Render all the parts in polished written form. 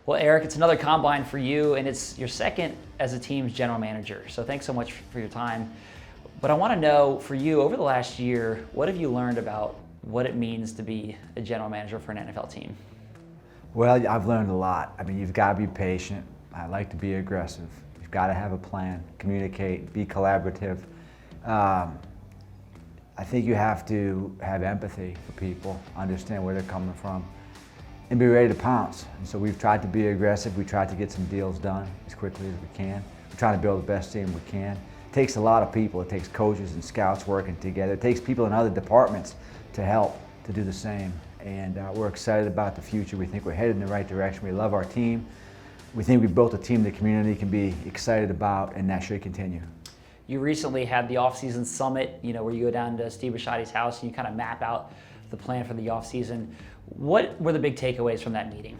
Well, Eric, it's another combine for you, and it's your second as a team's general manager. So thanks so much for your time. But I want to know, for you, over the last year, what have you learned about what it means to be a general manager for an NFL team? Well, I've learned a lot. I mean, you've got to be patient. I like to be aggressive. You've got to have a plan, communicate, be collaborative. I think you have to have empathy for people, understand where they're coming from, and be ready to pounce. And so we've tried to be aggressive. We tried to get some deals done as quickly as we can. We're trying to build the best team we can. It takes a lot of people. It takes coaches and scouts working together. It takes people in other departments to help to do the same. And we're excited about the future. We think we're headed in the right direction. We love our team. We think we built a team the community can be excited about, and that should continue. You recently had the Offseason Summit, where you go down to Steve Bisciotti's house and you kind of map out the plan for the offseason. What were the big takeaways from that meeting?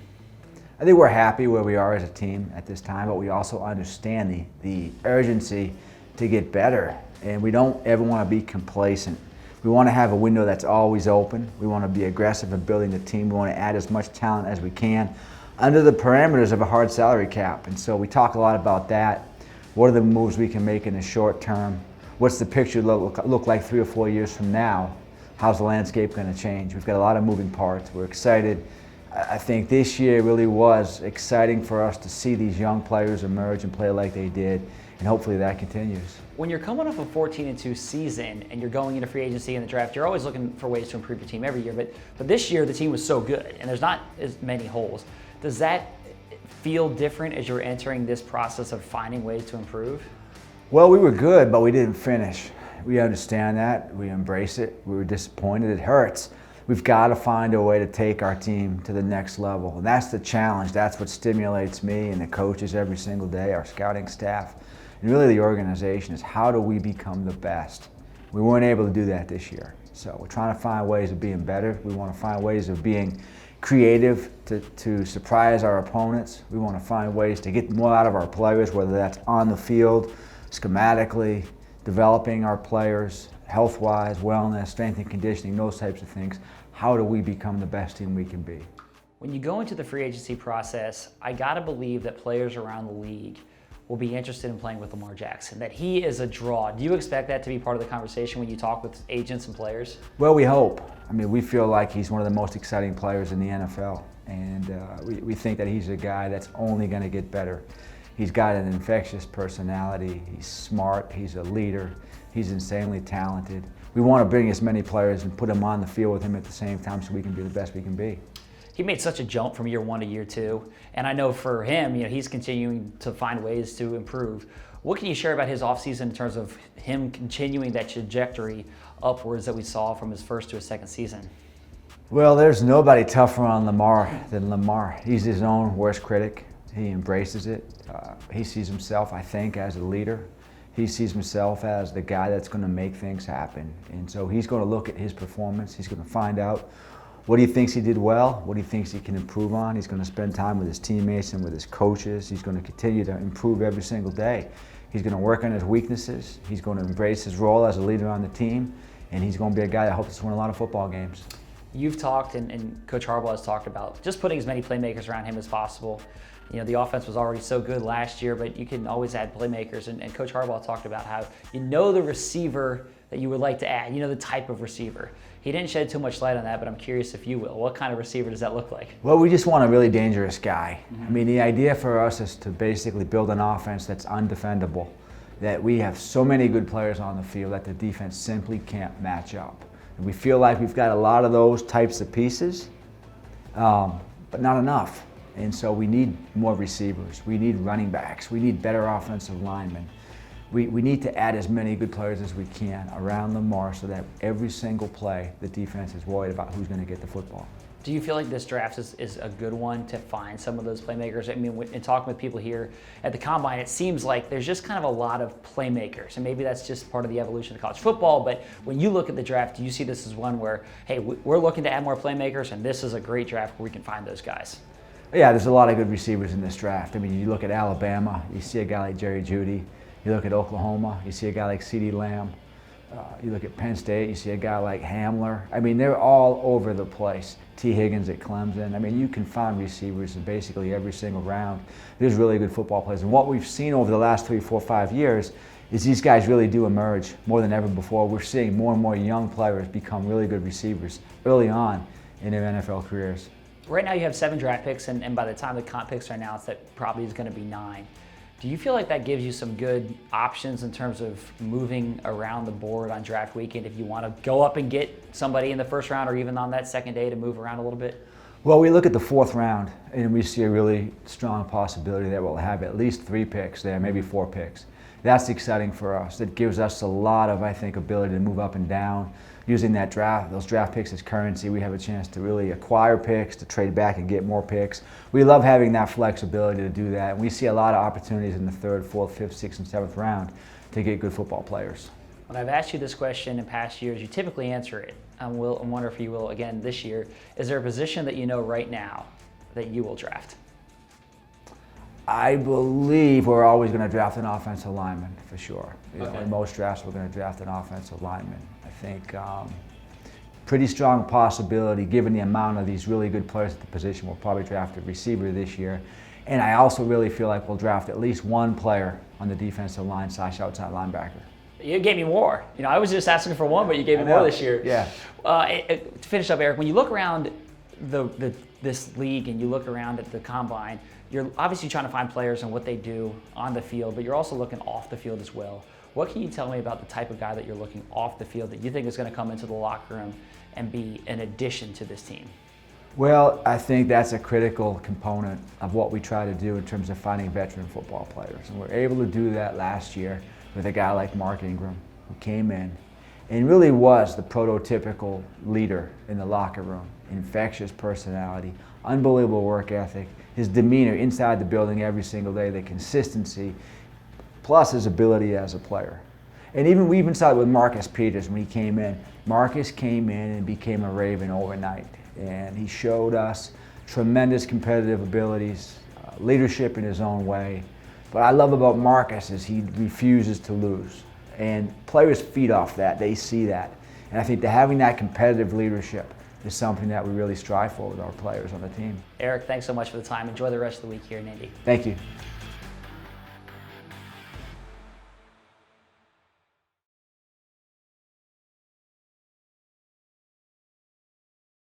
I think we're happy where we are as a team at this time, but we also understand the urgency to get better, and we don't ever want to be complacent. We want to have a window that's always open. We want to be aggressive in building the team. We want to add as much talent as we can under the parameters of a hard salary cap. And so we talk a lot about that. What are the moves we can make in the short term? What's the picture look like 3 or 4 years from now? How's the landscape going to change? We've got a lot of moving parts. We're excited. I think this year really was exciting for us to see these young players emerge and play like they did, and hopefully that continues. When you're coming off a 14-2 season and you're going into free agency and the draft, you're always looking for ways to improve your team every year. But this year the team was so good and there's not as many holes. Does that feel different as you're entering this process of finding ways to improve? Well, we were good, but we didn't finish. We understand that. We embrace it. We were disappointed. It hurts. We've got to find a way to take our team to the next level. And that's the challenge. That's what stimulates me and the coaches every single day, our scouting staff, and really the organization, is how do we become the best? We weren't able to do that this year. So we're trying to find ways of being better. We want to find ways of being creative to surprise our opponents. We want to find ways to get more out of our players, whether that's on the field, schematically, developing our players, health-wise, wellness, strength and conditioning, those types of things. How do we become the best team we can be? When you go into the free agency process, I gotta believe that players around the league will be interested in playing with Lamar Jackson, that he is a draw. Do you expect that to be part of the conversation when you talk with agents and players? Well, we hope. I mean, we feel like he's one of the most exciting players in the NFL, and we think that he's a guy that's only going to get better. He's got an infectious personality. He's smart. He's a leader. He's insanely talented. We want to bring as many players and put them on the field with him at the same time so we can be the best we can be. He made such a jump from year 1 to year 2, and I know for him, he's continuing to find ways to improve. What can you share about his offseason in terms of him continuing that trajectory upwards that we saw from his first to his second season? Well, there's nobody tougher on Lamar than Lamar. He's his own worst critic. He embraces it. He sees himself, I think, as a leader. He sees himself as the guy that's going to make things happen. And so he's going to look at his performance. He's going to find out what he thinks he did well, what he thinks he can improve on. He's going to spend time with his teammates and with his coaches. He's going to continue to improve every single day. He's going to work on his weaknesses. He's going to embrace his role as a leader on the team. And he's going to be a guy that helps us win a lot of football games. You've talked, and Coach Harbaugh has talked about just putting as many playmakers around him as possible. The offense was already so good last year, but you can always add playmakers. And Coach Harbaugh talked about how the receiver that you would like to add, the type of receiver. He didn't shed too much light on that, but I'm curious if you will. What kind of receiver does that look like? Well, we just want a really dangerous guy. I mean, the idea for us is to basically build an offense that's undefendable, that we have so many good players on the field that the defense simply can't match up. And we feel like we've got a lot of those types of pieces, but not enough. And so we need more receivers. We need running backs. We need better offensive linemen. We need to add as many good players as we can around Lamar so that every single play the defense is worried about who's going to get the football. Do you feel like this draft is a good one to find some of those playmakers? I mean, in talking with people here at the Combine, it seems like there's just kind of a lot of playmakers, and maybe that's just part of the evolution of college football, but when you look at the draft, do you see this as one where, hey, we're looking to add more playmakers, and this is a great draft where we can find those guys? Yeah, there's a lot of good receivers in this draft. I mean, you look at Alabama, you see a guy like Jerry Jeudy. You look at Oklahoma, you see a guy like CeeDee Lamb. You look at Penn State, you see a guy like Hamler. I mean, they're all over the place. T. Higgins at Clemson. I mean, you can find receivers in basically every single round. There's really good football players. And what we've seen over the last 3, 4, 5 years is these guys really do emerge more than ever before. We're seeing more and more young players become really good receivers early on in their NFL careers. Right now you have 7 draft picks, and by the time the comp picks are announced, that probably is going to be 9. Do you feel like that gives you some good options in terms of moving around the board on draft weekend if you want to go up and get somebody in the first round or even on that second day to move around a little bit? Well, we look at the 4th round and we see a really strong possibility that we'll have at least 3 picks there, maybe 4 picks. That's exciting for us. It gives us a lot of, I think, ability to move up and down. Using those draft picks as currency, we have a chance to really acquire picks, to trade back and get more picks. We love having that flexibility to do that. And we see a lot of opportunities in the 3rd, 4th, 5th, 6th, and 7th round to get good football players. When I've asked you this question in past years, you typically answer it. I wonder if you will again this year. Is there a position that you know right now that you will draft? I believe we're always going to draft an offensive lineman for sure. You know, in most drafts, we're going to draft an offensive lineman. I think pretty strong possibility, given the amount of these really good players at the position. We'll probably draft a receiver this year. And I also really feel like we'll draft at least one player on the defensive line / outside linebacker. You gave me more. You know, I was just asking for one, but you gave me more this year. Yeah. To finish up, Eric, when you look around this league and you look around at the combine, you're obviously trying to find players and what they do on the field, but you're also looking off the field as well. What can you tell me about the type of guy that you're looking off the field that you think is going to come into the locker room and be an addition to this team? Well, I think that's a critical component of what we try to do in terms of finding veteran football players. And we're able to do that last year with a guy like Mark Ingram, who came in and really was the prototypical leader in the locker room. Infectious personality, unbelievable work ethic, his demeanor inside the building every single day, the consistency, plus his ability as a player. And we even saw it with Marcus Peters when he came in. Marcus came in and became a Raven overnight. And he showed us tremendous competitive abilities, leadership in his own way. What I love about Marcus is he refuses to lose. And players feed off that, they see that. And I think that having that competitive leadership is something that we really strive for with our players on the team. Eric, thanks so much for the time. Enjoy the rest of the week here in Indy. Thank you.